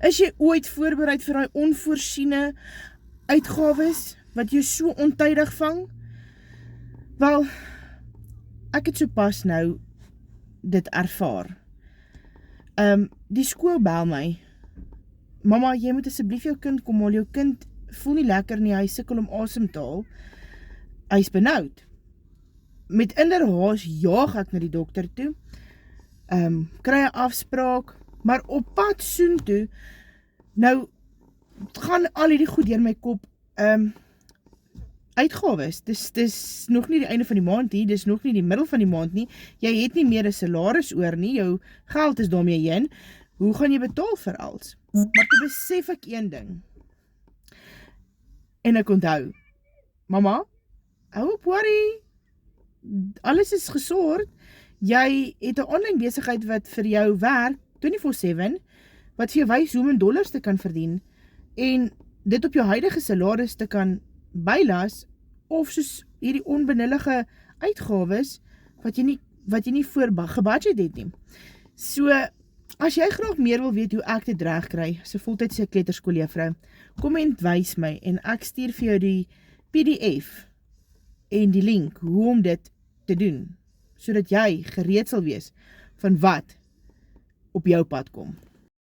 Is jy ooit voorbereid vir daai onvoorsiene uitgawes, wat jy so ontydig vang? Wel, ek het so pas nou dit ervaar. Die skool bel my, Mama, jy moet asseblief jou kind kom haal, jou kind voel nie lekker nie, hy sukkel om asem te haal, hy is benoud. Met inderhaas jaag ek na die dokter toe, kry 'n afspraak, maar op pad soontoe, nou gaan al hierdie goed deur my kop, uitgawes, dis nog nie die einde van die maand nie, dis nog nie die middel van die maand nie, jy het nie meer 'n salaris oor nie, jou geld is daarmee heen, hoe gaan jy betaal vir alles? Maar toe besef ek een ding, en ek onthou, Mama, hou op worry, alles is gesort, jy het 'n online besigheid wat vir jou werk, 24/7, wat vir jou wys hoe om in dollars te kan verdien, en dit op jou huidige salaris te kan bylas, of soos hierdie onbenullige uitgawes, wat jy nie voor gebudget het nie. So, as jy graag meer wil weet hoe ek dit reg kry, as 'n voltydse kleuterskooljuffrou, kom en wys my, en ek stuur vir jou die PDF, en die link, hoe om dit te doen, sodat jy gereed sal wees, van wat op jou pad kom.